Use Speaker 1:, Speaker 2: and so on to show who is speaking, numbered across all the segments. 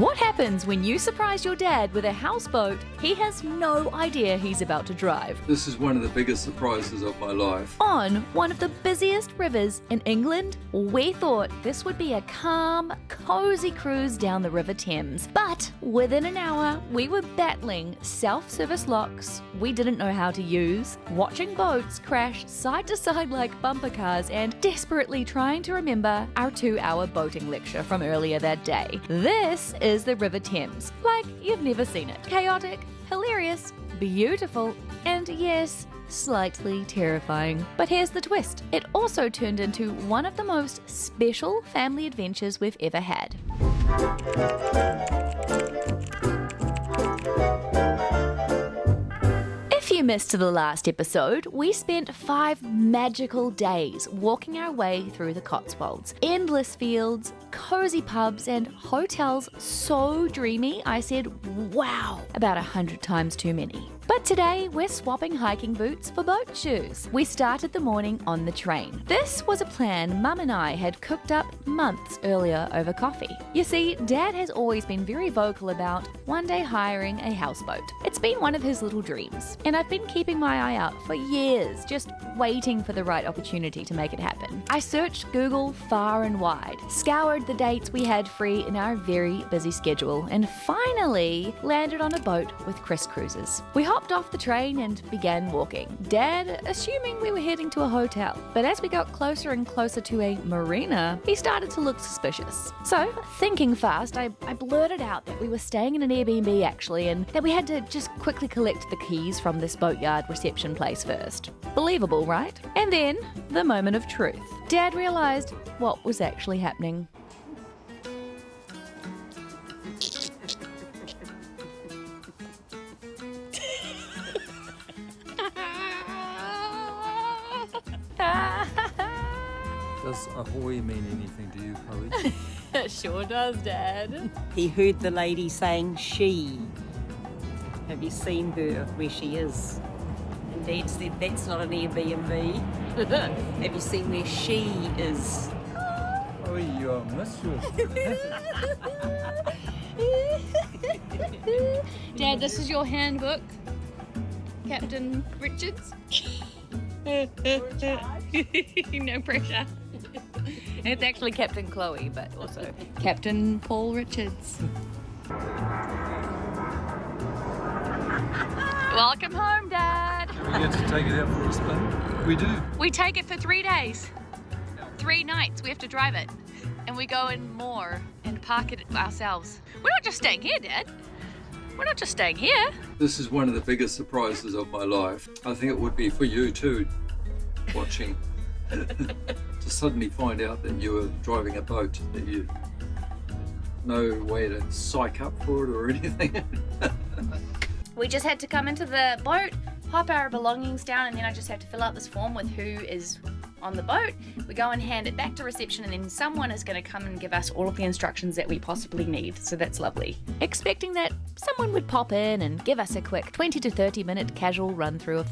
Speaker 1: What happens when you surprise your dad with a houseboat he has no idea he's about to drive?
Speaker 2: This is one of the biggest surprises of my life.
Speaker 1: On one of the busiest rivers in England, we thought this would be a calm, cozy cruise down the River Thames. But within an hour, we were battling self-service locks we didn't know how to use, watching boats crash side to side like bumper cars, and desperately trying to remember our 2-hour boating lecture from earlier that day. This is the River Thames, like you've never seen it. Chaotic, hilarious, beautiful, and yes, slightly terrifying. But here's the twist. It also turned into one of the most special family adventures we've ever had. If you missed the last episode, we spent 5 magical days walking our way through the Cotswolds. Endless fields, cozy pubs, and hotels so dreamy I said wow about 100 times too many. But today we're swapping hiking boots for boat shoes. We started the morning on the train. This was a plan Mum and I had cooked up months earlier over coffee. You see, Dad has always been very vocal about one day hiring a houseboat. It's been one of his little dreams, and I've been keeping my eye out for years, just waiting for the right opportunity to make it happen. I searched Google far and wide, scoured the dates we had free in our very busy schedule, and finally landed on a boat with Chris Cruises. We hopped off the train and began walking, Dad assuming we were heading to a hotel. But as we got closer and closer to a marina, he started to look suspicious. So, thinking fast, I blurted out that we were staying in an Airbnb actually, and that we had to just quickly collect the keys from this boatyard reception place first. Believable, right? And then, the moment of truth. Dad realised what was actually happening.
Speaker 2: Does ahoy mean anything to you, Chloe?
Speaker 1: It sure does, Dad.
Speaker 3: He heard the lady saying she. Have you seen her where she is? And Dad said, that's not an Airbnb. Have you seen where she is?
Speaker 2: Oh, you are mischievous.
Speaker 1: Dad, this is your handbook, Captain Richards. No pressure. It's actually Captain Chloe, but also Captain Paul Richards. Welcome home, Dad.
Speaker 2: We get to take it out for a spin. We do.
Speaker 1: We take it for 3 days. 3 nights we have to drive it. And we go in moor and park it ourselves. We're not just staying here, Dad. We're not just staying here.
Speaker 2: This is one of the biggest surprises of my life. I think it would be for you too, watching. To suddenly find out that you were driving a boat, that you no way to psych up for it or anything.
Speaker 1: We just had to come into the boat, pop our belongings down, and then I just have to fill out this form with who is on the boat. We go and hand it back to reception, and then someone is going to come and give us all of the instructions that we possibly need, so that's lovely. Expecting that someone would pop in and give us a quick 20 to 30 minute casual run through of,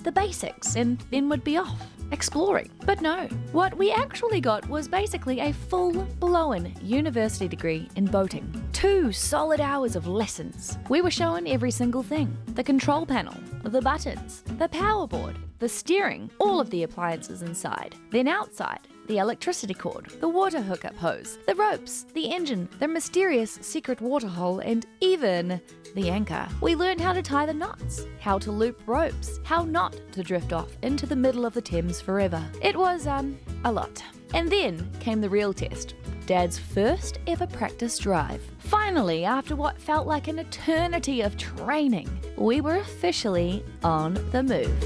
Speaker 1: the basics, and then would be off exploring. But no, what we actually got was basically a full-blown university degree in boating. 2 solid hours of lessons. We were shown every single thing. The control panel, the buttons, the power board, the steering, all of the appliances inside. Then outside, the electricity cord, the water hookup hose, the ropes, the engine, the mysterious secret water hole, and even the anchor. We learned how to tie the knots, how to loop ropes, how not to drift off into the middle of the Thames forever. It was, a lot. And then came the real test. Dad's first ever practice drive. Finally, after what felt like an eternity of training, we were officially on the move.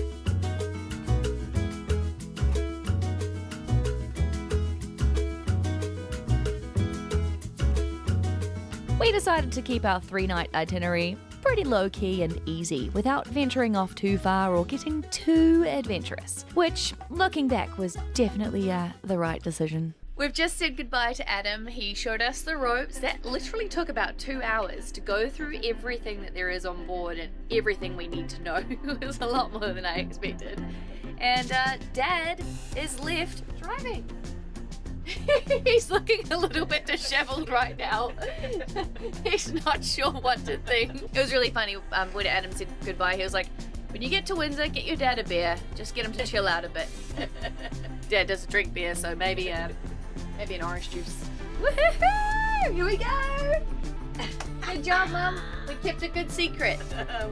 Speaker 1: We decided to keep our 3-night itinerary pretty low-key and easy without venturing off too far or getting too adventurous, which, looking back, was definitely the right decision. We've just said goodbye to Adam. He showed us the ropes. That literally took about 2 hours to go through everything that there is on board and everything we need to know. It was a lot more than I expected. And Dad is left driving. He's looking a little bit disheveled right now. He's not sure what to think. It was really funny when Adam said goodbye. He was like, when you get to Windsor, get your dad a beer. Just get him to chill out a bit. Dad doesn't drink beer, so maybe an orange juice. Woohoo! Here we go! Good job, Mum. We kept a good secret.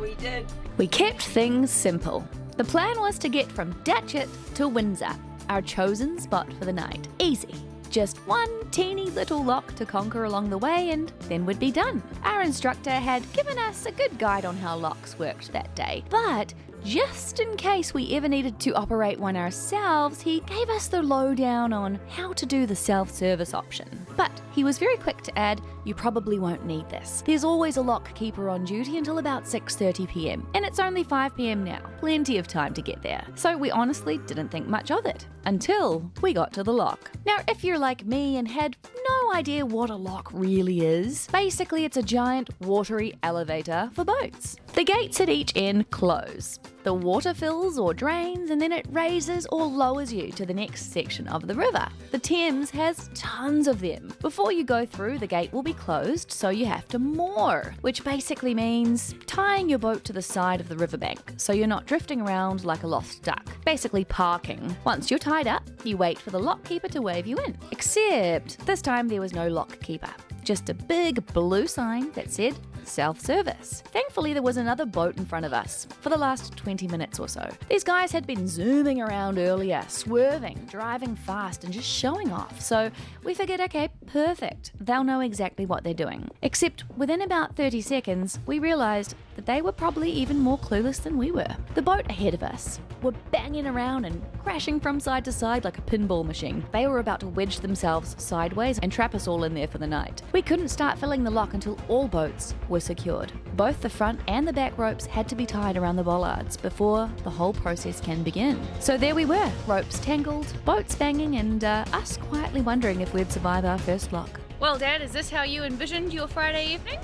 Speaker 3: We did.
Speaker 1: We kept things simple. The plan was to get from Datchet to Windsor, our chosen spot for the night. Easy. Just one teeny little lock to conquer along the way and then we'd be done. Our instructor had given us a good guide on how locks worked that day, but just in case we ever needed to operate one ourselves, he gave us the lowdown on how to do the self-service option. But he was very quick to add, you probably won't need this. There's always a lock keeper on duty until about 6:30 p.m. and it's only 5 p.m. now. Plenty of time to get there. So we honestly didn't think much of it until we got to the lock. Now, if you're like me and had no idea what a lock really is, basically it's a giant watery elevator for boats. The gates at each end close. The water fills or drains and then it raises or lowers you to the next section of the river. The Thames has tons of them. Before you go through, the gate will be closed, so you have to moor, which basically means tying your boat to the side of the riverbank so you're not drifting around like a lost duck. Basically parking. Once you're tied up, you wait for the lock keeper to wave you in. Except this time there was no lock keeper. Just a big blue sign that said self-service. Thankfully, there was another boat in front of us for the last 20 minutes or so. These guys had been zooming around earlier, swerving, driving fast, and just showing off. So we figured, okay, perfect. They'll know exactly what they're doing. Except within about 30 seconds, we realized that they were probably even more clueless than we were. The boat ahead of us were banging around and crashing from side to side like a pinball machine. They were about to wedge themselves sideways and trap us all in there for the night. We couldn't start filling the lock until all boats were secured. Both the front and the back ropes had to be tied around the bollards before the whole process can begin. So there we were, ropes tangled, boats banging, and us quietly wondering if we'd survive our first lock. Well, Dad, is this how you envisioned your Friday evening?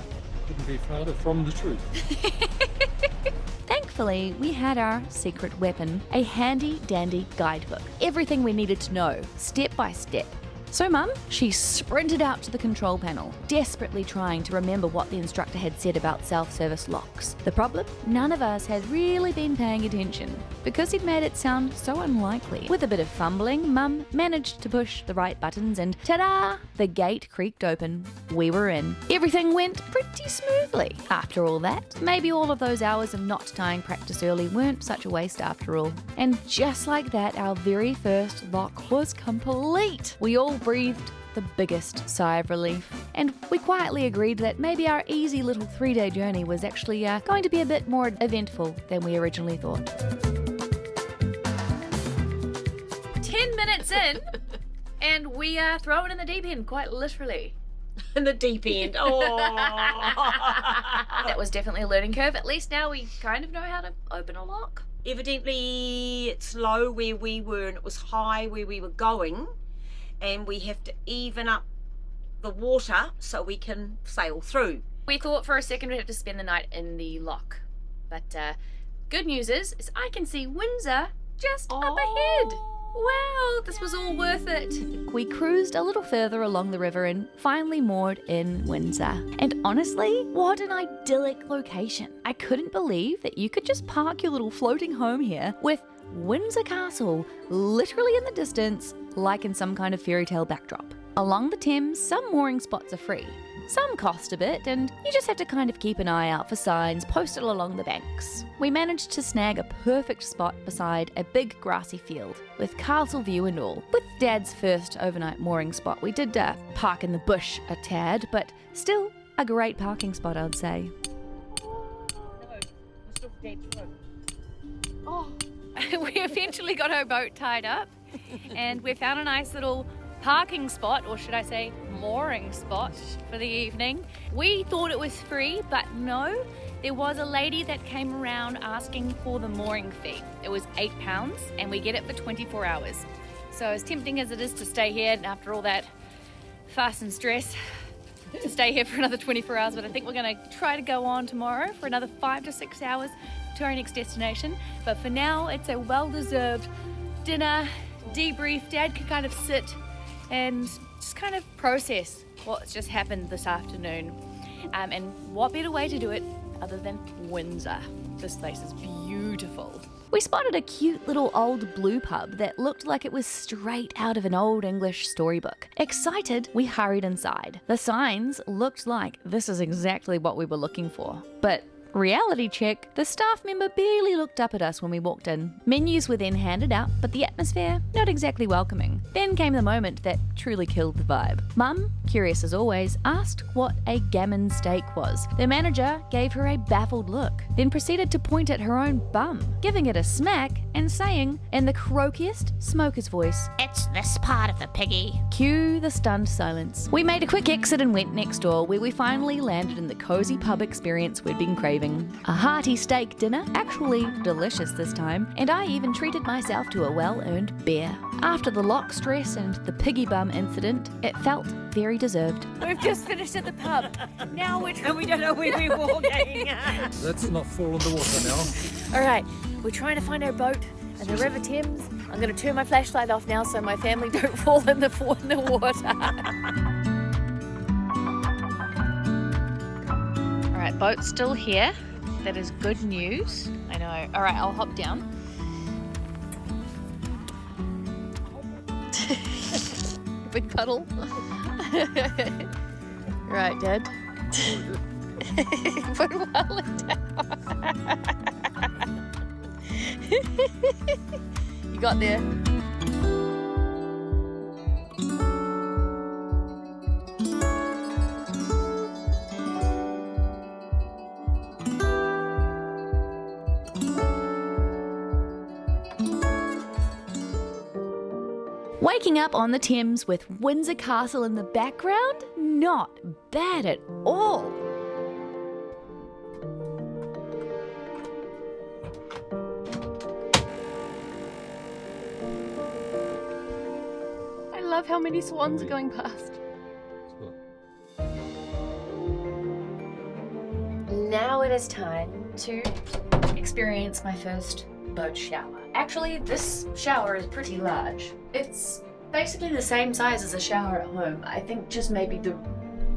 Speaker 2: Couldn't be farther from the truth.
Speaker 1: Thankfully, we had our secret weapon, a handy-dandy guidebook. Everything we needed to know, step by step. So Mum, she sprinted out to the control panel, desperately trying to remember what the instructor had said about self-service locks. The problem? None of us had really been paying attention because he'd made it sound so unlikely. With a bit of fumbling, Mum managed to push the right buttons and ta-da! The gate creaked open. We were in. Everything went pretty smoothly. After all that, maybe all of those hours of knot tying practice early weren't such a waste after all. And just like that, our very first lock was complete. We all breathed the biggest sigh of relief, and we quietly agreed that maybe our easy little 3-day journey was actually going to be a bit more eventful than we originally thought. 10 minutes in, and we are thrown in the deep end, quite literally.
Speaker 3: In the deep end. Oh.
Speaker 1: That was definitely a learning curve. At least now we kind of know how to open a lock.
Speaker 3: Evidently, it's low where we were and it was high where we were going. And we have to even up the water so we can sail through.
Speaker 1: We thought for a second we'd have to spend the night in the lock. But good news is I can see Windsor just up ahead. Wow, this was all worth it. We cruised a little further along the river and finally moored in Windsor. And honestly, what an idyllic location. I couldn't believe that you could just park your little floating home here with Windsor Castle literally in the distance, like in some kind of fairy tale backdrop. Along the Thames, some mooring spots are free. Some cost a bit, and you just have to kind of keep an eye out for signs posted along the banks. We managed to snag a perfect spot beside a big grassy field, with castle view and all. With Dad's first overnight mooring spot, we did park in the bush a tad, but still a great parking spot, I'd say. We eventually got our boat tied up, and we found a nice little parking spot, or should I say mooring spot, for the evening. We thought it was free, but no, there was a lady that came around asking for the mooring fee. It was £8 and we get it for 24 hours. So as tempting as it is to stay here, and after all that fuss and stress, to stay here for another 24 hours, but I think we're going to try to go on tomorrow for another 5 to 6 hours to our next destination. But for now, it's a well-deserved dinner, debrief. Dad can kind of sit and just kind of process what's just happened this afternoon. And what better way to do it other than Windsor? This place is beautiful. We spotted a cute little old blue pub that looked like it was straight out of an old English storybook. Excited, we hurried inside. The signs looked like this is exactly what we were looking for. But reality check, the staff member barely looked up at us when we walked in. Menus were then handed out, but the atmosphere, not exactly welcoming. Then came the moment that truly killed the vibe. Mum, curious as always, asked what a gammon steak was. The manager gave her a baffled look, then proceeded to point at her own bum, giving it a smack and saying, in the croakiest smoker's voice,
Speaker 4: It's this part of the piggy.
Speaker 1: Cue the stunned silence. We made a quick exit and went next door, where we finally landed in the cozy pub experience we'd been craving. A hearty steak dinner, actually delicious this time, and I even treated myself to a well-earned beer. After the lock stress and the piggy bum incident, it felt very deserved. We've just finished at the pub. Now we're
Speaker 3: And we don't know where we're walking.
Speaker 2: Let's not fall in the water now.
Speaker 1: All right, we're trying to find our boat in the River Thames. I'm going to turn my flashlight off now so my family don't fall in the water. All right, boat's still here. That is good news. I know. All right, I'll hop down. Big puddle. Right, Dad. Put well down. You got there. Waking up on the Thames with Windsor Castle in the background? Not bad at all. I love how many swans are going past. Now it is time to experience my first boat shower. Actually, this shower is pretty large. It's basically the same size as a shower at home. I think just maybe the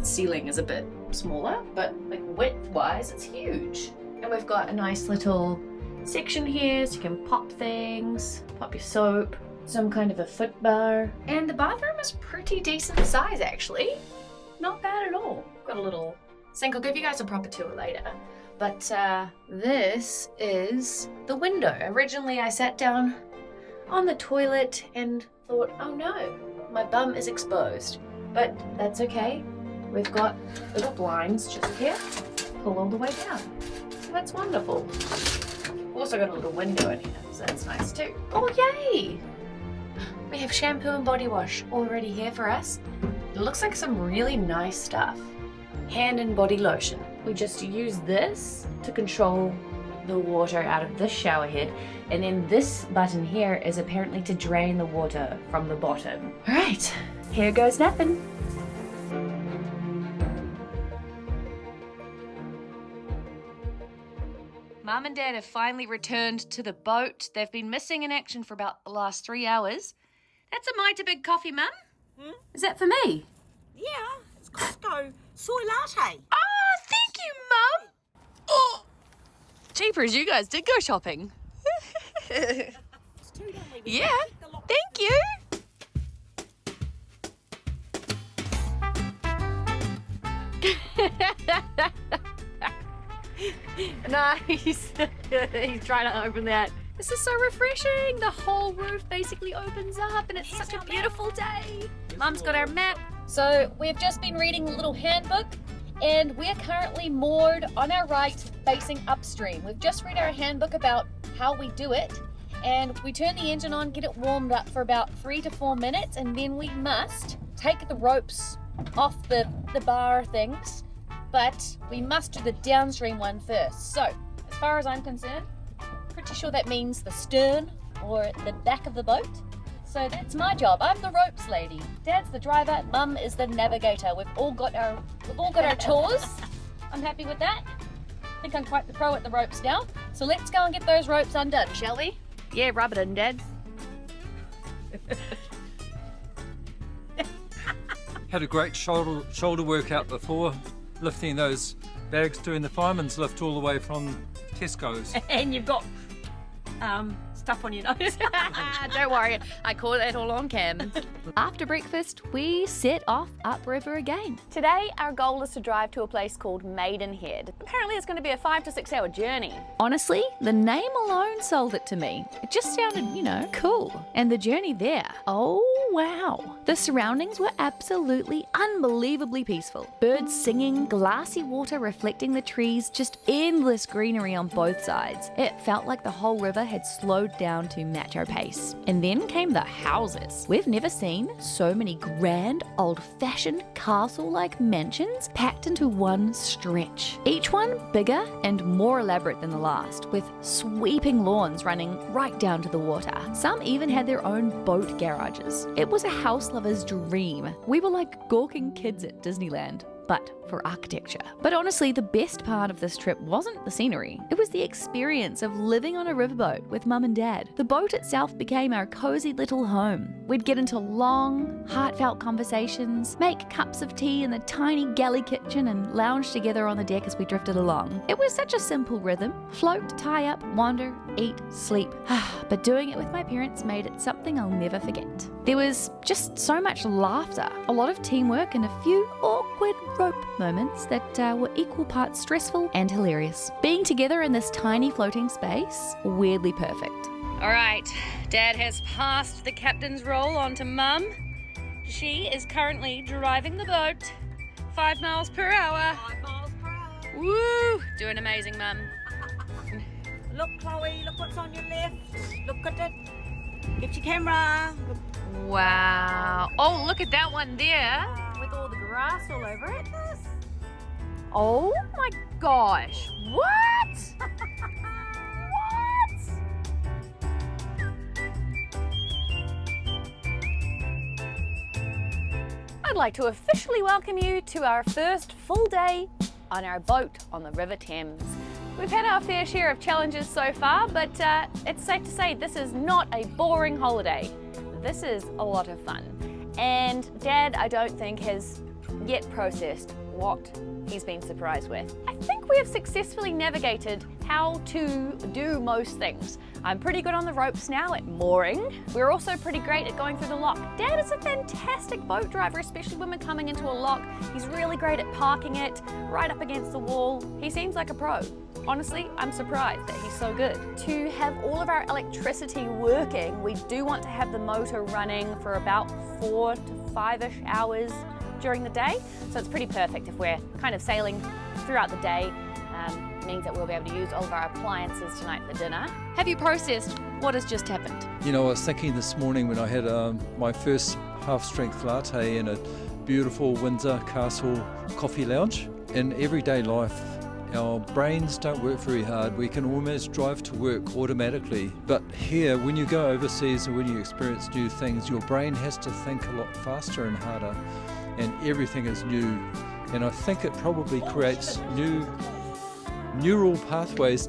Speaker 1: ceiling is a bit smaller, but like width-wise, it's huge. And we've got a nice little section here so you can pop things, pop your soap, some kind of a foot bar. And the bathroom is pretty decent size, actually. Not bad at all. Got a little sink. I'll give you guys a proper tour later. But this is the window. Originally I sat down on the toilet and thought, oh no, my bum is exposed. But that's okay. We've got little blinds just here, pull all the way down. So that's wonderful. Also got a little window in here, so that's nice too. Oh yay! We have shampoo and body wash already here for us. It looks like some really nice stuff. Hand and body lotion. We just use this to control the water out of this shower head, and then this button here is apparently to drain the water from the bottom. All right, here goes nothing. Mum and Dad have finally returned to the boat. They've been missing in action for about the last 3 hours. That's a mighty big coffee, Mum. Is that for me?
Speaker 3: Yeah, it's Costco soy latte.
Speaker 1: Oh, thank you, Mum. Oh, jeepers, you guys did go shopping. Yeah, thank you. Nice. He's trying to open that. This is so refreshing. The whole roof basically opens up and it's such a beautiful day. Mum's got our map. So we've just been reading the little handbook and we're currently moored on our right facing upstream. We've just read our handbook about how we do it and we turn the engine on, get it warmed up for about 3 to 4 minutes and then we must take the ropes off the bar things, but we must do the downstream one first. So as far as I'm concerned, pretty sure that means the stern or the back of the boat. So that's my job. I'm the ropes lady. Dad's the driver. Mum is the navigator. We've all got our tours. I'm happy with that. I think I'm quite the pro at the ropes now. So let's go and get those ropes undone, shall we? Yeah, rub it in, Dad.
Speaker 2: Had a great shoulder workout before, lifting those bags, doing the fireman's lift all the way from Tesco's.
Speaker 3: And you've got stuff on your nose.
Speaker 1: Don't worry, I caught it all on cam. After breakfast, we set off upriver again. Today, our goal is to drive to a place called Maidenhead. Apparently, it's going to be a 5 to 6 hour journey. Honestly, the name alone sold it to me. It just sounded, cool. And the journey there, oh wow. The surroundings were absolutely unbelievably peaceful. Birds singing, glassy water reflecting the trees, just endless greenery on both sides. It felt like the whole river had slowed down to match our pace. And then came the houses. We've never seen so many grand, old-fashioned, castle-like mansions packed into one stretch. Each one bigger and more elaborate than the last, with sweeping lawns running right down to the water. Some even had their own boat garages. It was a house lover's dream. We were like gawking kids at Disneyland, but for architecture. But honestly, the best part of this trip wasn't the scenery. It was the experience of living on a riverboat with Mum and Dad. The boat itself became our cozy little home. We'd get into long, heartfelt conversations, make cups of tea in the tiny galley kitchen, and lounge together on the deck as we drifted along. It was such a simple rhythm. Float, tie up, wander, eat, sleep. But doing it with my parents made it something I'll never forget. There was just so much laughter, a lot of teamwork, and a few awkward rope moments that were equal parts stressful and hilarious. Being together in this tiny floating space, weirdly perfect. All right, Dad has passed the captain's role on to Mum. She is currently driving the boat 5 miles per hour.
Speaker 3: 5 miles per hour.
Speaker 1: Woo! Doing amazing, Mum.
Speaker 3: Look, Chloe, look what's on your left. Look at it. Get your camera. Look.
Speaker 1: Wow. Oh, look at that one there with all the grass all over it. Oh my gosh. What? What? I'd like to officially welcome you to our first full day on our boat on the River Thames. We've had our fair share of challenges so far, but it's safe to say this is not a boring holiday. This is a lot of fun. And Dad, I don't think, has yet processed what he's been surprised with. I think we have successfully navigated how to do most things. I'm pretty good on the ropes now at mooring. We're also pretty great at going through the lock. Dad is a fantastic boat driver, especially when we're coming into a lock. He's really great at parking it right up against the wall. He seems like a pro. Honestly, I'm surprised that he's so good. To have all of our electricity working, we do want to have the motor running for about 4 to 5-ish hours during the day. So it's pretty perfect if we're kind of sailing throughout the day. Means that we'll be able to use all of our appliances tonight for dinner. Have you processed what has just happened?
Speaker 2: I was thinking this morning when I had my first half-strength latte in a beautiful Windsor Castle coffee lounge. In everyday life, our brains don't work very hard. We can almost drive to work automatically. But here, when you go overseas and when you experience new things, your brain has to think a lot faster and harder, and everything is new. And I think it probably creates new neural pathways.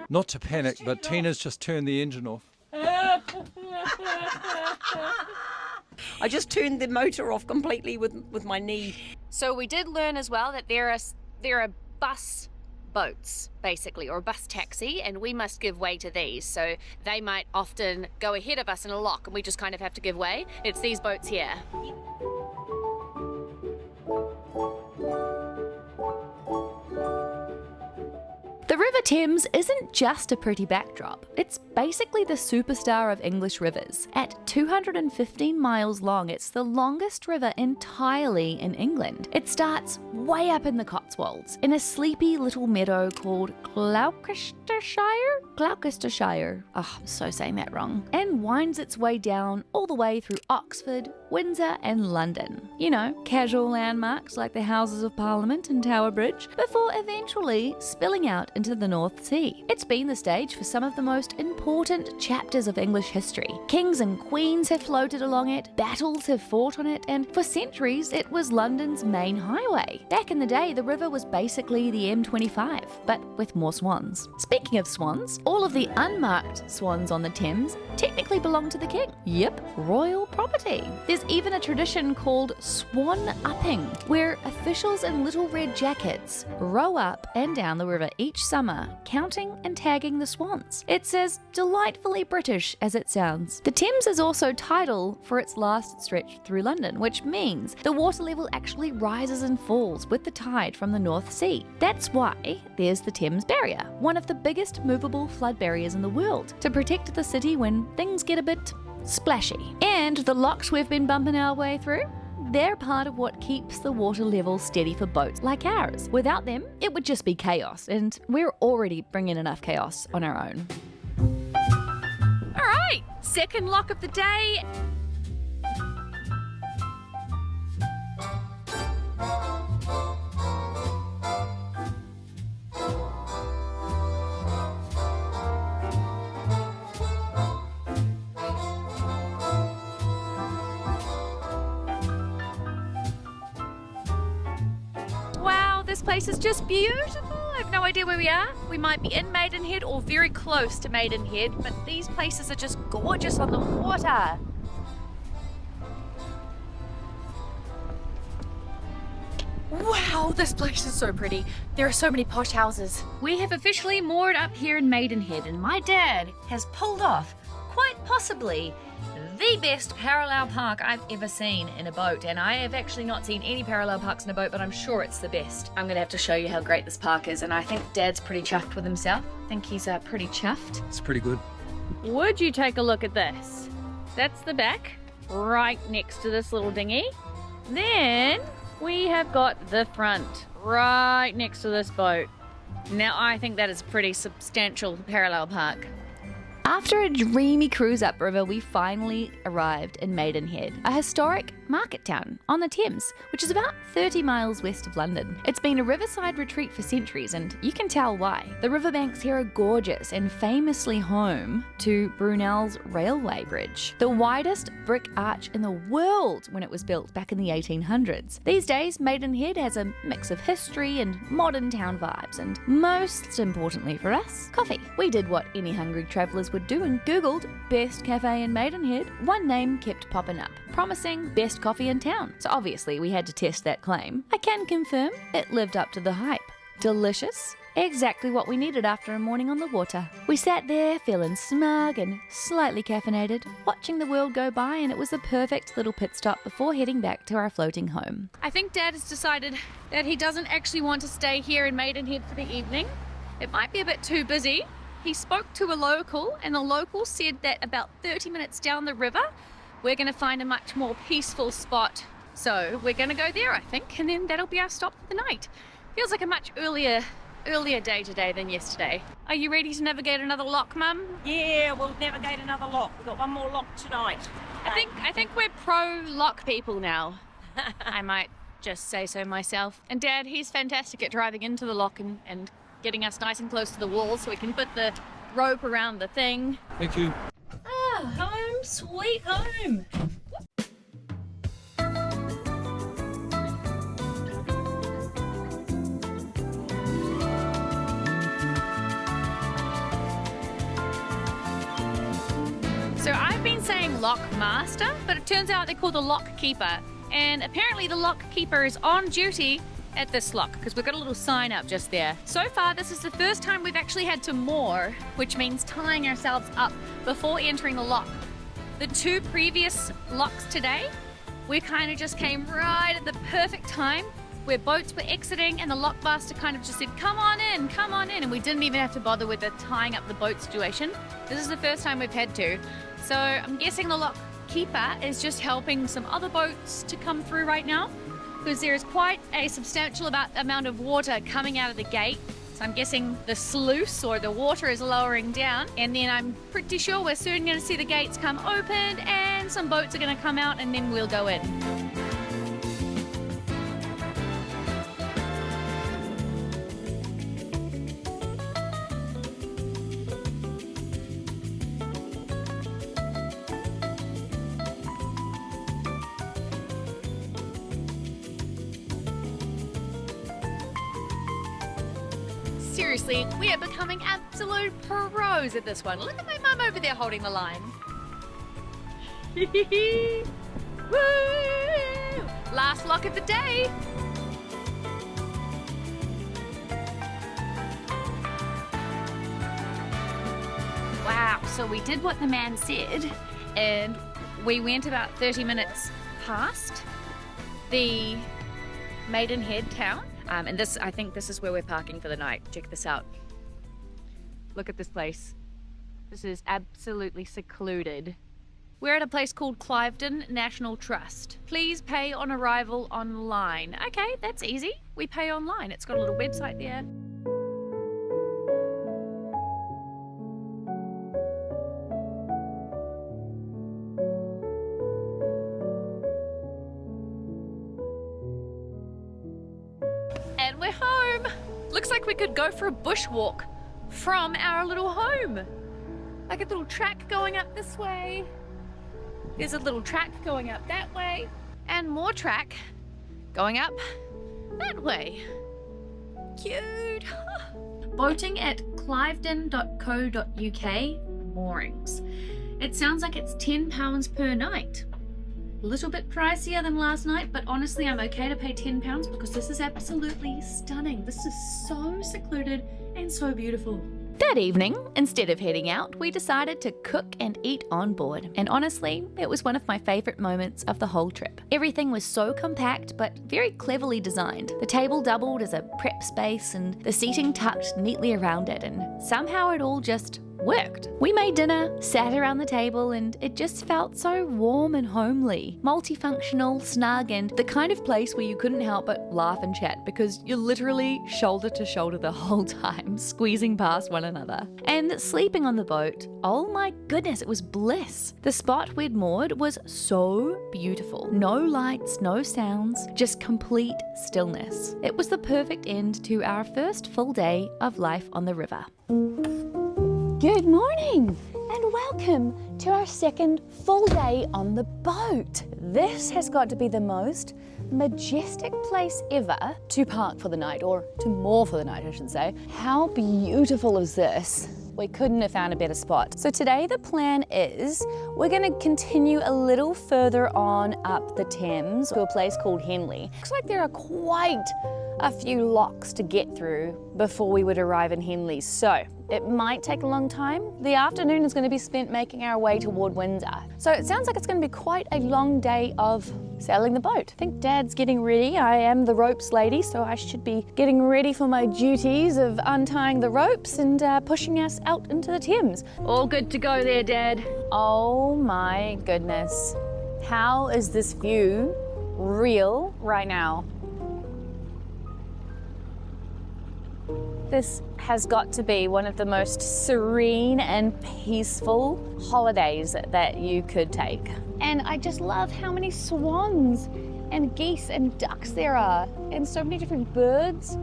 Speaker 2: Not to panic, but Tina's just turned the engine off.
Speaker 3: I just turned the motor off completely with my knee.
Speaker 1: So we did learn as well that there are bus boats, basically, or a bus taxi, and we must give way to these. So they might often go ahead of us in a lock, and we just kind of have to give way. It's these boats here. The River Thames isn't just a pretty backdrop, it's basically the superstar of English rivers. At 215 miles long, it's the longest river entirely in England. It starts way up in the Cotswolds, in a sleepy little meadow called Gloucestershire? Oh, I'm so saying that wrong. And winds its way down all the way through Oxford, Windsor and London. Casual landmarks like the Houses of Parliament and Tower Bridge, before eventually spilling out into the North Sea. It's been the stage for some of the most important chapters of English history. Kings and queens have floated along it, battles have fought on it, and for centuries it was London's main highway. Back in the day, the river was basically the M25, but with more swans. Speaking of swans, all of the unmarked swans on the Thames technically belong to the king. Yep, royal property. There's There's even a tradition called swan upping, where officials in little red jackets row up and down the river each summer, counting and tagging the swans. It's as delightfully British as it sounds. The Thames is also tidal for its last stretch through London, which means the water level actually rises and falls with the tide from the North Sea. That's why there's the Thames Barrier, one of the biggest movable flood barriers in the world, to protect the city when things get a bit splashy. And the locks we've been bumping our way through, they're part of what keeps the water level steady for boats like ours. Without them, it would just be chaos, and we're already bringing enough chaos on our own. All right, second lock of the day. This place is just beautiful. I have no idea where we are. We might be in Maidenhead or very close to Maidenhead, but these places are just gorgeous on the water. Wow, this place is so pretty. There are so many posh houses. We have officially moored up here in Maidenhead, and my dad has pulled off, quite possibly, the best parallel park I've ever seen in a boat. And I have actually not seen any parallel parks in a boat, but I'm sure it's the best. I'm gonna have to show you how great this park is, and I think Dad's pretty chuffed with himself. I think he's pretty chuffed.
Speaker 2: It's pretty good.
Speaker 1: Would you take a look at this? That's the back, right next to this little dinghy. Then we have got the front, right next to this boat. Now I think that is a pretty substantial parallel park. After a dreamy cruise upriver, we finally arrived in Maidenhead, a historic market town on the Thames, which is about 30 miles west of London. It's been a riverside retreat for centuries, and you can tell why. The riverbanks here are gorgeous and famously home to Brunel's railway bridge, the widest brick arch in the world when it was built back in the 1800s. These days, Maidenhead has a mix of history and modern town vibes, and most importantly for us, coffee. We did what any hungry travellers would do and Googled best cafe in Maidenhead. One name kept popping up, promising best coffee in town. So obviously we had to test that claim. I can confirm it lived up to the hype. Delicious. Exactly what we needed after a morning on the water. We sat there feeling smug and slightly caffeinated, watching the world go by, and it was the perfect little pit stop before heading back to our floating home. I think Dad has decided that he doesn't actually want to stay here in Maidenhead for the evening. It might be a bit too busy. He spoke to a local, and the local said that about 30 minutes down the river, we're going to find a much more peaceful spot. So we're going to go there, I think, and then that'll be our stop for the night. Feels like a much earlier day today than yesterday. Are you ready to navigate another lock, Mum?
Speaker 3: Yeah, we'll navigate another lock. We've got one more lock tonight.
Speaker 1: I think we're pro-lock people now. I might just say so myself. And Dad, he's fantastic at driving into the lock and getting us nice and close to the wall so we can put the rope around the thing.
Speaker 2: Thank you.
Speaker 1: Ah, home, sweet home. So I've been saying lock master, but it turns out they're called the lock keeper. And apparently the lock keeper is on duty at this lock, because we've got a little sign up just there. So far, this is the first time we've actually had to moor, which means tying ourselves up before entering the lock. The two previous locks today, we kind of just came right at the perfect time where boats were exiting and the lockmaster kind of just said, come on in, and we didn't even have to bother with the tying up the boat situation. This is the first time we've had to. So I'm guessing the lock keeper is just helping some other boats to come through right now, because there is quite a substantial amount of water coming out of the gate. So I'm guessing the sluice or the water is lowering down, and then I'm pretty sure we're soon going to see the gates come open and some boats are going to come out, and then we'll go in. Seriously, we are becoming absolute pros at this one. Look at my mum over there holding the line. Woo! Last vlog of the day. Wow, so we did what the man said, and we went about 30 minutes past the Maidenhead town. And this, I think this is where we're parking for the night. Check this out. Look at this place. This is absolutely secluded. We're at a place called Cliveden National Trust. Please pay on arrival online. Okay, that's easy. We pay online. It's got a little website there. And we're home. Looks like we could go for a bushwalk from our little home. Like a little track going up this way. There's a little track going up that way. And more track going up that way. Cute. Boating at cliveden.co.uk moorings. It sounds like it's £10 per night. A little bit pricier than last night, but honestly I'm okay to pay £10 because this is absolutely stunning. This is so secluded and so beautiful. That evening, instead of heading out, we decided to cook and eat on board. And honestly, it was one of my favourite moments of the whole trip. Everything was so compact, but very cleverly designed. The table doubled as a prep space and the seating tucked neatly around it, and somehow it all just worked. We made dinner, sat around the table, and it just felt so warm and homely, multifunctional, snug, and the kind of place where you couldn't help but laugh and chat because you're literally shoulder to shoulder the whole time, squeezing past one another. And sleeping on the boat, oh my goodness, it was bliss. The spot we'd moored was so beautiful. No lights, no sounds, just complete stillness. It was the perfect end to our first full day of life on the river.
Speaker 5: Good morning and welcome to our second full day on the boat. This has got to be the most majestic place ever to park for the night, or to moor for the night I should say. How beautiful is this? We couldn't have found a better spot. So today the plan is we're going to continue a little further on up the Thames to a place called Henley. Looks like there are quite a few locks to get through before we would arrive in Henley, so it might take a long time. The afternoon is going to be spent making our way toward Windsor. So it sounds like it's going to be quite a long day of sailing the boat. I think Dad's getting ready. I am the ropes lady, so I should be getting ready for my duties of untying the ropes and pushing us out into the Thames.
Speaker 1: All good to go there, Dad.
Speaker 5: Oh my goodness. How is this view real right now? This has got to be one of the most serene and peaceful holidays that you could take. And I just love how many swans and geese and ducks there are, and so many different birds.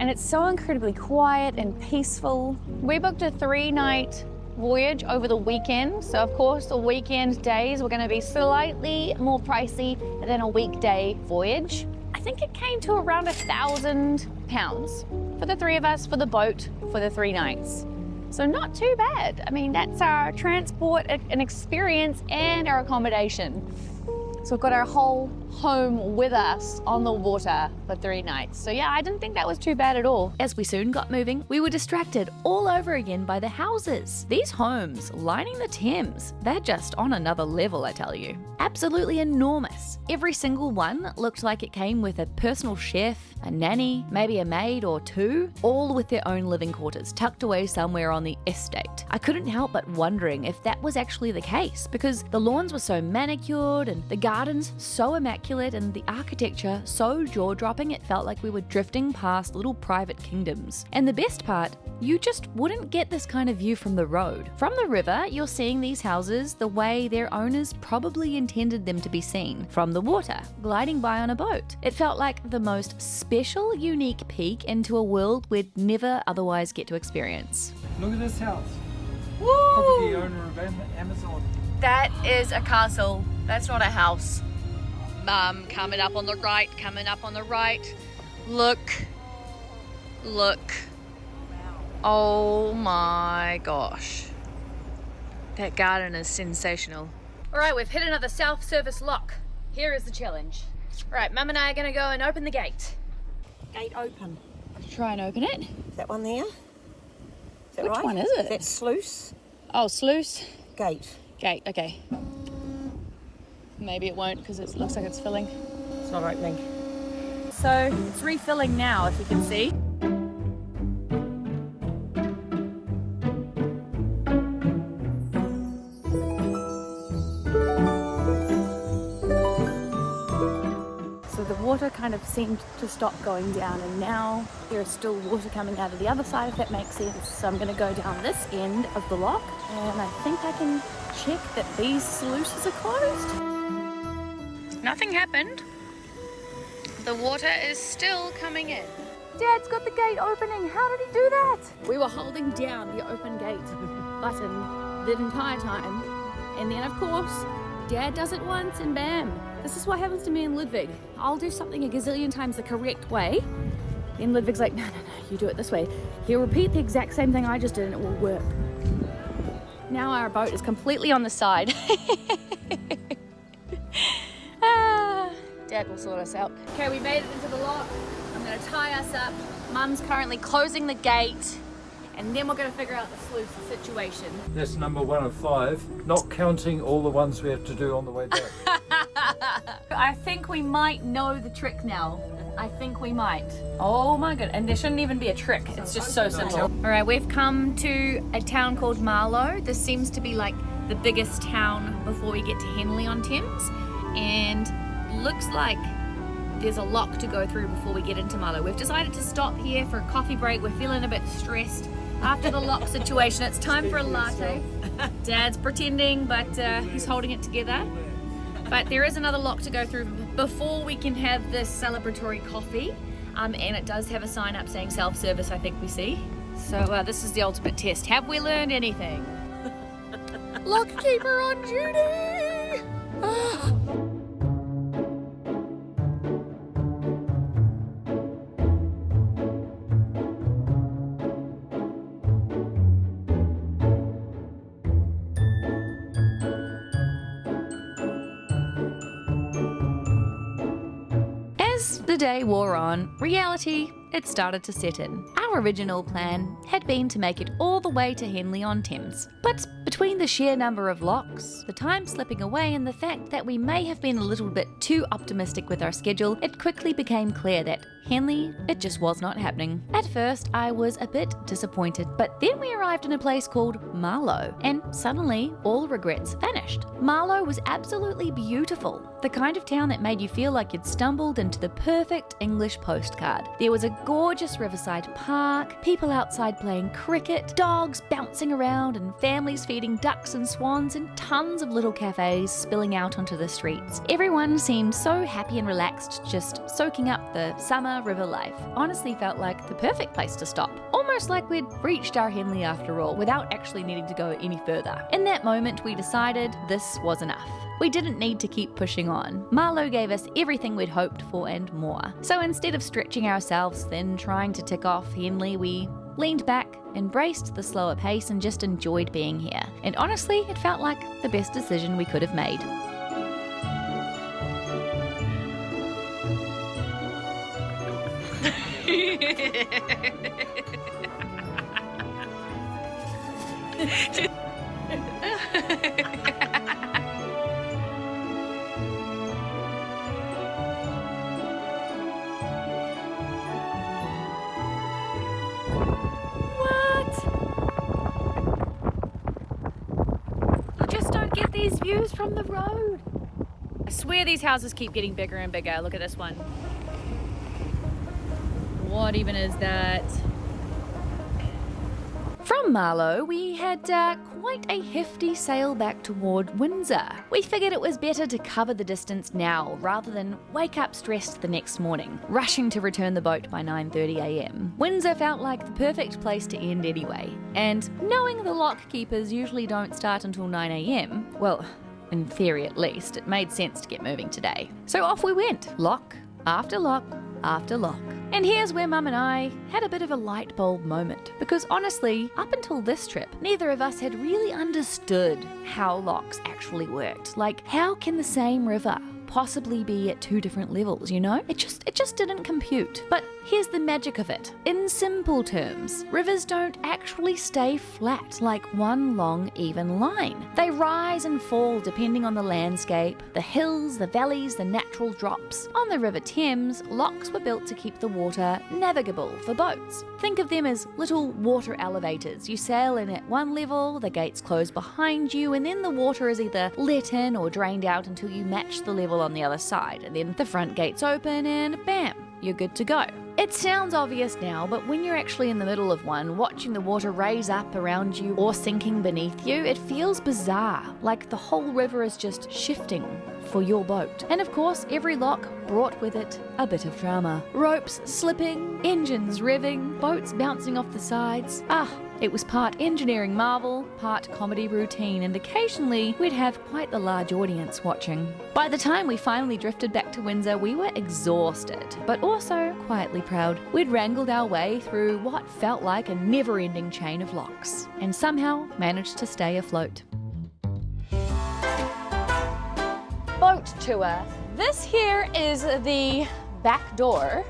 Speaker 5: And it's so incredibly quiet and peaceful. We booked a 3-night voyage over the weekend, so of course the weekend days were going to be slightly more pricey than a weekday voyage. I think it came to around £1,000 for the 3 of us, for the boat, for the 3 nights. So not too bad. I mean, that's our transport and experience and our accommodation. So we've got our whole home with us on the water for 3 nights. So yeah, I didn't think that was too bad at all.
Speaker 1: As we soon got moving, we were distracted all over again by the houses. These homes lining the Thames, they're just on another level, I tell you. Absolutely enormous. Every single one looked like it came with a personal chef, a nanny, maybe a maid or 2, all with their own living quarters tucked away somewhere on the estate. I couldn't help but wondering if that was actually the case, because the lawns were so manicured and the gardens so immaculate and the architecture so jaw-dropping it felt like we were drifting past little private kingdoms. And the best part, you just wouldn't get this kind of view from the road. From the river, you're seeing these houses the way their owners probably intended them to be seen, from the water, gliding by on a boat. It felt like the most special, unique peek into a world we'd never otherwise get to experience.
Speaker 2: Look at this house.
Speaker 1: Woo!
Speaker 2: Property owner of Amazon.
Speaker 1: That is a castle. That's not a house. Coming up on the right, coming up on the right. Look. Oh my gosh. That garden is sensational. All right, we've hit another self-service lock. Here is the challenge. Right, Mum and I are gonna go and open the gate.
Speaker 3: Gate open.
Speaker 5: Try and open it.
Speaker 3: Is that one there? Is that
Speaker 5: Which
Speaker 3: right?
Speaker 5: one is it?
Speaker 3: That's sluice.
Speaker 5: Oh, sluice.
Speaker 3: Gate.
Speaker 5: Gate, okay. Maybe it won't because it looks like it's filling.
Speaker 3: It's not opening.
Speaker 5: So it's refilling now, if you can see. So the water kind of seemed to stop going down, and now there is still water coming out of the other side, if that makes sense. So I'm going to go down this end of the lock, and I think I can check that these sluices are closed. Nothing happened. The water is still coming in. Dad's got the gate opening. How did he do that? We were holding down the open gate button the entire time. And then, of course, Dad does it once and bam. This is what happens to me and Ludvig. I'll do something a gazillion times the correct way. Then Ludvig's like, no, you do it this way. He'll repeat the exact same thing I just did and it will work. Now our boat is completely on the side. Dad will sort us out. Okay, we made it into the lock. I'm gonna tie us up. Mum's currently closing the gate, and then we're gonna figure out the sluice situation.
Speaker 2: That's number 1 of 5, not counting all the ones we have to do on the way back.
Speaker 1: I think we might know the trick now. I think we might. Oh my god, and there shouldn't even be a trick. It's just so simple. All right, we've come to a town called Marlow. This seems to be like the biggest town before we get to Henley-on-Thames, and looks like there's a lock to go through before we get into Marlow. We've decided to stop here for a coffee break. We're feeling a bit stressed after the lock situation. It's time for a latte. Dad's pretending, but he's holding it together. But there is another lock to go through before we can have this celebratory coffee. And it does have a sign up saying self-service, I think we see. So this is the ultimate test. Have we learned anything? Lockkeeper on duty! As the day wore on, reality, it started to set in. Our original plan had been to make it all the way to Henley-on-Thames. But between the sheer number of locks, the time slipping away, and the fact that we may have been a little bit too optimistic with our schedule, it quickly became clear that Henley, it just was not happening. At first, I was a bit disappointed, but then we arrived in a place called Marlow, and suddenly all regrets vanished. Marlow was absolutely beautiful, the kind of town that made you feel like you'd stumbled into the perfect English postcard. There was a gorgeous riverside park, people outside playing cricket, dogs bouncing around, and families feeding ducks and swans, and tons of little cafes spilling out onto the streets. Everyone seemed so happy and relaxed, just soaking up the summer river life. Honestly felt like the perfect place to stop. Almost like we'd reached our Henley after all, without actually needing to go any further. In that moment, we decided this was enough. We didn't need to keep pushing on. Marlow gave us everything we'd hoped for and more. So instead of stretching ourselves thin trying to tick off Henley, we leaned back, embraced the slower pace, and just enjoyed being here. And honestly, it felt like the best decision we could have made. Get these views from the road. I swear these houses keep getting bigger and bigger. Look at this one. What even is that? From Marlow, we had quite a hefty sail back toward Windsor. We figured it was better to cover the distance now rather than wake up stressed the next morning, rushing to return the boat by 9:30 a.m. Windsor felt like the perfect place to end anyway, and knowing the lock keepers usually don't start until 9 a.m, well, in theory at least, it made sense to get moving today. So off we went, lock after lock after lock. And here's where Mum and I had a bit of a light bulb moment, because honestly, up until this trip, neither of us had really understood how locks actually worked. Like, how can the same river possibly be at 2 different levels, you know? It just didn't compute. But here's the magic of it. In simple terms, rivers don't actually stay flat like one long even line. They rise and fall depending on the landscape, the hills, the valleys, the natural drops. On the River Thames, locks were built to keep the water navigable for boats. Think of them as little water elevators. You sail in at one level, the gates close behind you, and then the water is either let in or drained out until you match the level on the other side. And then the front gates open and bam, you're good to go. It sounds obvious now, but when you're actually in the middle of one, watching the water raise up around you or sinking beneath you, it feels bizarre, like the whole river is just shifting for your boat. And of course, every lock brought with it a bit of drama. Ropes slipping, engines revving, boats bouncing off the sides. It was part engineering marvel, part comedy routine, and occasionally we'd have quite the large audience watching. By the time we finally drifted back to Windsor, we were exhausted, but also quietly proud. We'd wrangled our way through what felt like a never-ending chain of locks, and somehow managed to stay afloat.
Speaker 5: Boat tour. This here is the back door.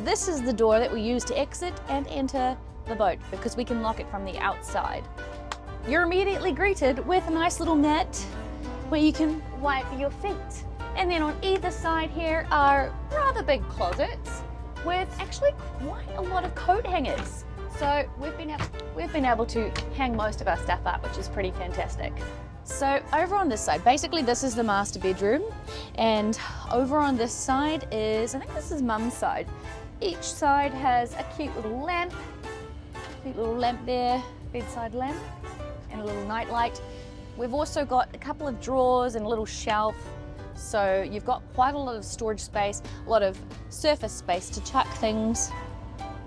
Speaker 5: This is the door that we use to exit and enter the boat because we can lock it from the outside. You're immediately greeted with a nice little net where you can wipe your feet. And then on either side here are rather big closets with actually quite a lot of coat hangers. So we've been able to hang most of our stuff up, which is pretty fantastic. So over on this side, basically this is the master bedroom, and over on this side is, I think this is Mum's side. Each side has a cute little lamp there, bedside lamp, and a little night light. We've also got a couple of drawers and a little shelf, so you've got quite a lot of storage space, a lot of surface space to chuck things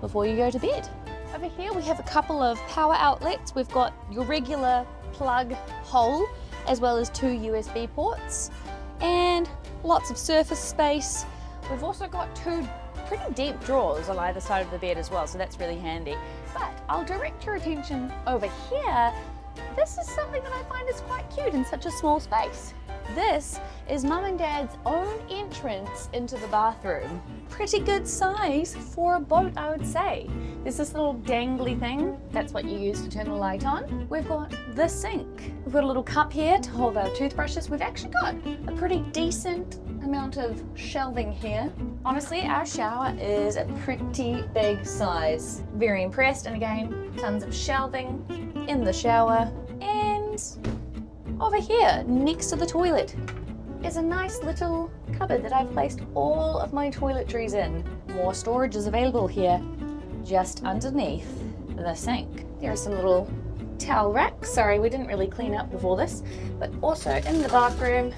Speaker 5: before you go to bed. Over here we have a couple of power outlets. We've got your regular plug hole as well as 2 USB ports and lots of surface space. We've also got 2 pretty deep drawers on either side of the bed as well, so that's really handy. But I'll direct your attention over here. This is something that I find is quite cute in such a small space. This is Mum and Dad's own entrance into the bathroom. Pretty good size for a boat, I would say. There's this little dangly thing. That's what you use to turn the light on. We've got the sink. We've got a little cup here to hold our toothbrushes. We've actually got a pretty decent amount of shelving here. Honestly, our shower is a pretty big size. Very impressed, and again, tons of shelving in the shower. And over here, next to the toilet, is a nice little cupboard that I've placed all of my toiletries in. More storage is available here, just underneath the sink. There are some little towel racks. Sorry, we didn't really clean up before this, but also in the bathroom,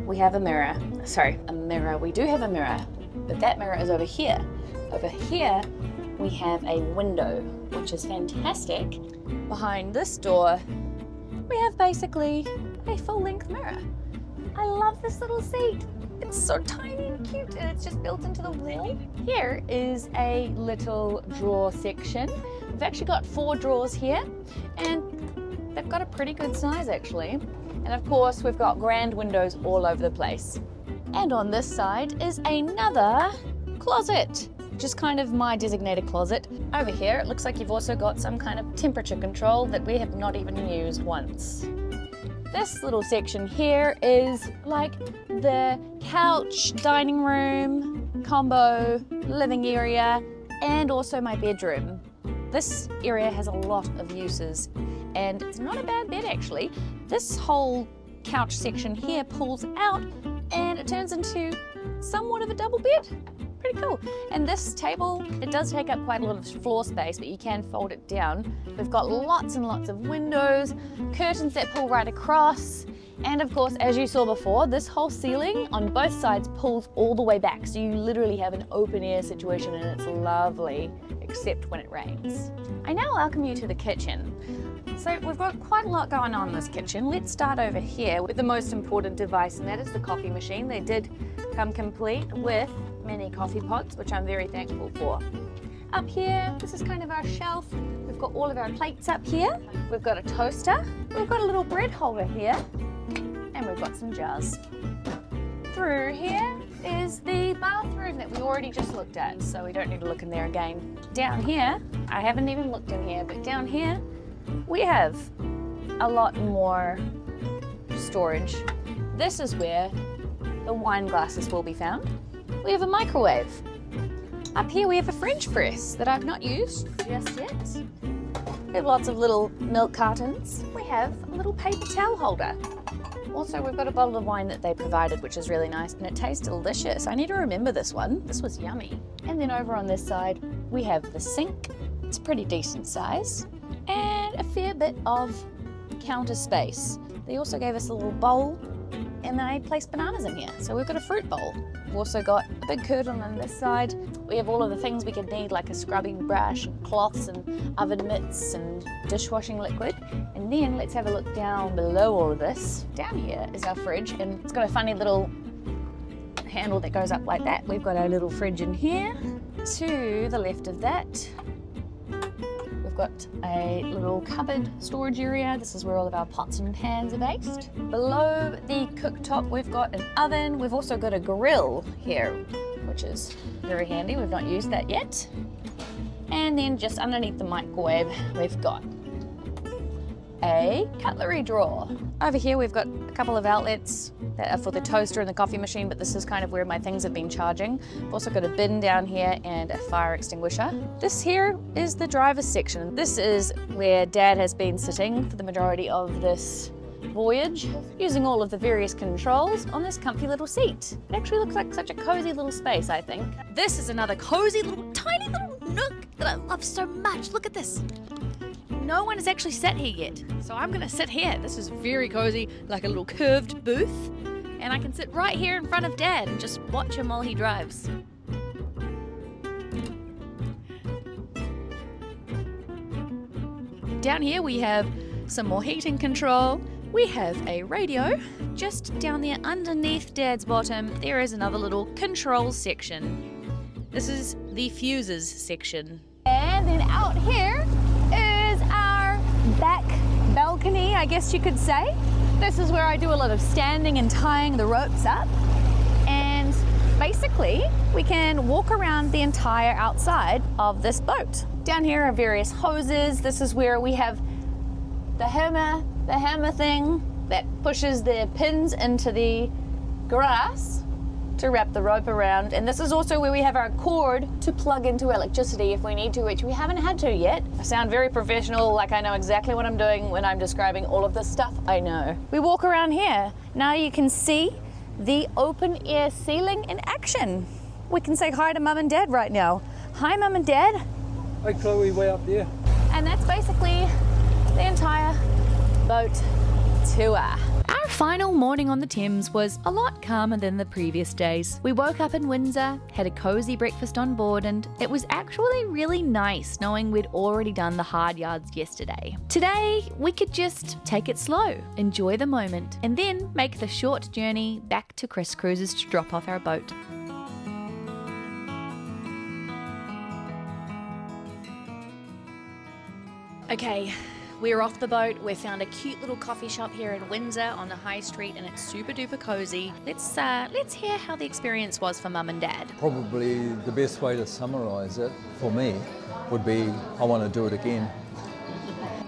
Speaker 5: we have a mirror. Sorry, a mirror. We do have a mirror, but that mirror is over here. Over here, we have a window, which is fantastic. Behind this door, we have basically a full-length mirror. I love this little seat. It's so tiny and cute, and it's just built into the wall. Here is a little drawer section. We've actually got 4 drawers here, and they've got a pretty good size actually. And of course, we've got grand windows all over the place. And on this side is another closet, which is kind of my designated closet. Over here, it looks like you've also got some kind of temperature control that we have not even used once. This little section here is like the couch, dining room, combo, living area, and also my bedroom. This area has a lot of uses, and it's not a bad bed actually. This whole couch section here pulls out and it turns into somewhat of a double bed. Pretty cool. And this table, it does take up quite a lot of floor space, but you can fold it down. We've got lots and lots of windows, curtains that pull right across, and of course, as you saw before, this whole ceiling on both sides pulls all the way back, so you literally have an open air situation, and it's lovely, except when it rains. I now welcome you to the kitchen. So we've got quite a lot going on in this kitchen. Let's start over here with the most important device, and that is the coffee machine. They did come complete with mini coffee pots, which I'm very thankful for. Up here, this is kind of our shelf. We've got all of our plates up here. We've got a toaster. We've got a little bread holder here. And we've got some jars. through here is the bathroom that we already just looked at, so we don't need to look in there again. Down here, I haven't even looked in here, but down here we have a lot more storage. This is where the wine glasses will be found. We have a microwave. Up here we have a French press that I've not used just yet. We have lots of little milk cartons. We have a little paper towel holder. Also, we've got a bottle of wine that they provided, which is really nice, and it tastes delicious. I need to remember this one. This was yummy. And then over on this side, we have the sink. It's pretty decent size, and a fair bit of counter space. They also gave us a little bowl, and they placed bananas in here. So we've got a fruit bowl. We've also got a big curtain on this side. We have all of the things we could need, like a scrubbing brush, and cloths, and oven mitts, and dishwashing liquid. And then let's have a look down below all of this. Down here is our fridge, and it's got a funny little handle that goes up like that. We've got our little fridge in here. To the left of that, we've got a little cupboard storage area. This is where all of our pots and pans are based. Below the cooktop, we've got an oven. We've also got a grill here, which is very handy. We've not used that yet. And then just underneath the microwave, we've got a cutlery drawer. Over here, we've got a couple of outlets that are for the toaster and the coffee machine, but this is kind of where my things have been charging. I've also got a bin down here and a fire extinguisher. This here is the driver's section. This is where Dad has been sitting for the majority of this voyage, using all of the various controls on this comfy little seat. It actually looks like such a cozy little space, I think. This is another cozy little, tiny little nook that I love so much. Look at this. No one has actually sat here yet, so I'm gonna sit here. This is very cozy, like a little curved booth, and I can sit right here in front of Dad and just watch him while he drives. Down here we have some more heating control. We have a radio. Just down there underneath Dad's bottom, there is another little control section. This is the fuses section. And then out here is our back balcony, I guess you could say. This is where I do a lot of standing and tying the ropes up. And basically, we can walk around the entire outside of this boat. Down here are various hoses. This is where we have the hammer thing that pushes the pins into the grass to wrap the rope around. And this is also where we have our cord to plug into electricity if we need to, which we haven't had to yet. I sound very professional, like I know exactly what I'm doing when I'm describing all of this stuff. I know. We walk around here. Now you can see the open air ceiling in action. We can say hi to Mum and Dad right now. Hi, Mum and Dad.
Speaker 2: Hey, Chloe, way up there.
Speaker 5: And that's basically the entire boat tour.
Speaker 1: Our final morning on the Thames was a lot calmer than the previous days. We woke up in Windsor, had a cozy breakfast on board, and it was actually really nice knowing we'd already done the hard yards yesterday. Today, we could just take it slow, enjoy the moment, and then make the short journey back to Chris Cruises to drop off our boat. Okay, we're off the boat. We found a cute little coffee shop here in Windsor on the high street, and it's super duper cozy. Let's hear how the experience was for Mum and Dad.
Speaker 2: Probably the best way to summarise it for me would be I want to do it again.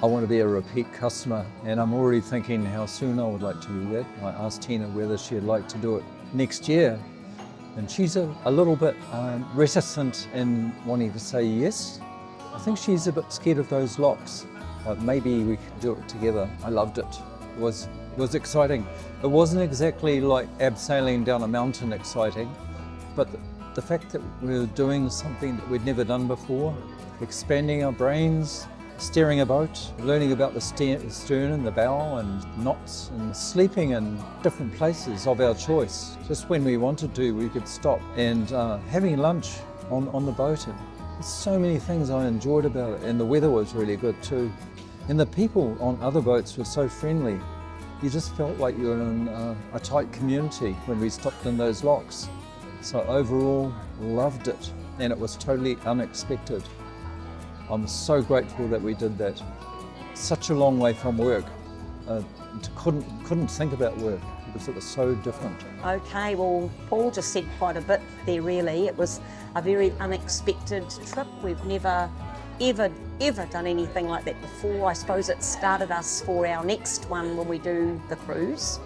Speaker 2: I want to be a repeat customer, and I'm already thinking how soon I would like to do that. I asked Tina whether she'd like to do it next year, and she's a little bit reticent in wanting to say yes. I think she's a bit scared of those locks. Maybe we could do it together. I loved it. It was exciting. It wasn't exactly like abseiling down a mountain exciting, but the fact that we were doing something that we'd never done before, expanding our brains, steering a boat, learning about the stern and the bow and knots, and sleeping in different places of our choice. Just when we wanted to, we could stop, and having lunch on the boat. And there's so many things I enjoyed about it, and the weather was really good too. And the people on other boats were so friendly. You just felt like you were in a tight community when we stopped in those locks. So overall, loved it, and it was totally unexpected. I'm so grateful that we did that. Such a long way from work. Couldn't think about work. because it was so different.
Speaker 3: Okay, well, Paul just said quite a bit there really. It was a very unexpected trip. We've never, ever done anything like that before. I suppose it started us for our next one when we do the cruise.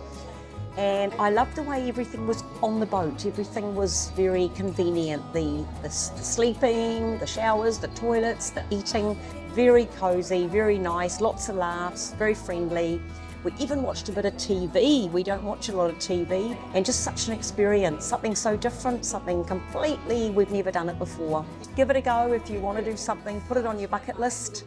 Speaker 3: And I loved the way everything was on the boat. Everything was very convenient. The sleeping, the showers, the toilets, the eating, very cosy, very nice, lots of laughs, very friendly. We even watched a bit of TV. We don't watch a lot of TV, and just such an experience, something so different, something completely, we've never done it before. Give it a go if you want to do something, put it on your bucket list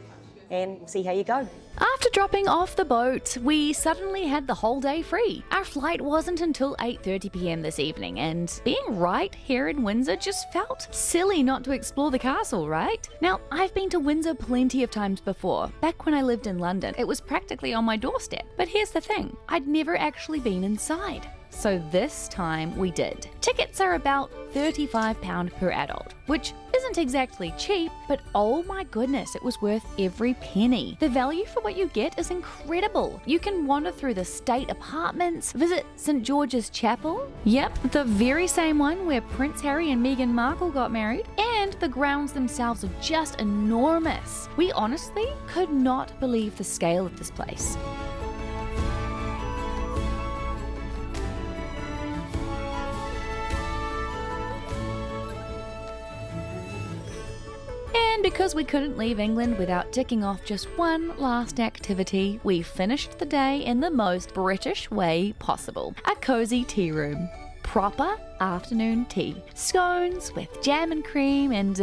Speaker 3: and see how you go.
Speaker 1: After dropping off the boat, we suddenly had the whole day free. Our flight wasn't until 8:30 p.m. this evening, and being right here in Windsor just felt silly not to explore the castle, right? Now, I've been to Windsor plenty of times before. Back when I lived in London, it was practically on my doorstep. But here's the thing, I'd never actually been inside. So this time we did. Tickets are about £35 per adult, which isn't exactly cheap, but oh my goodness, it was worth every penny. The value for what you get is incredible. You can wander through the state apartments, visit St George's Chapel, yep, the very same one where Prince Harry and Meghan Markle got married, and the grounds themselves are just enormous. We honestly could not believe the scale of this place. And because we couldn't leave England without ticking off just one last activity, we finished the day in the most British way possible. A cosy tea room. Proper afternoon tea. Scones with jam and cream and,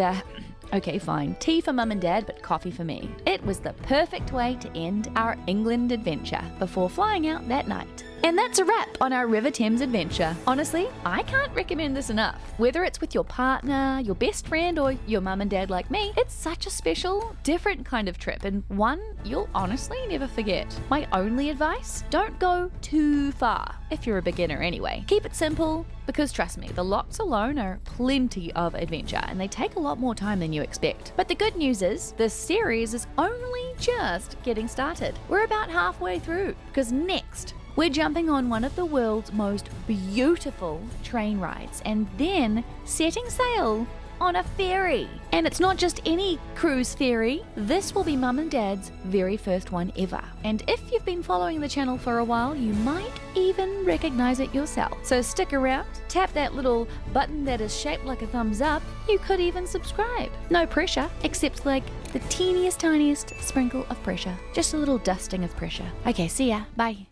Speaker 1: okay fine, tea for mum and dad but coffee for me. It was the perfect way to end our England adventure before flying out that night. And that's a wrap on our River Thames adventure. Honestly, I can't recommend this enough. Whether it's with your partner, your best friend, or your mum and dad like me, it's such a special, different kind of trip and one you'll honestly never forget. My only advice, don't go too far if you're a beginner anyway. Keep it simple because trust me, the lots alone are plenty of adventure and they take a lot more time than you expect. But the good news is, this series is only just getting started. We're about halfway through because next, we're jumping on one of the world's most beautiful train rides and then setting sail on a ferry. And it's not just any cruise ferry, this will be Mum and Dad's very first one ever. And if you've been following the channel for a while, you might even recognize it yourself. So stick around, tap that little button that is shaped like a thumbs up, you could even subscribe. No pressure, except like the teeniest tiniest sprinkle of pressure. Just a little dusting of pressure. Okay, see ya, bye.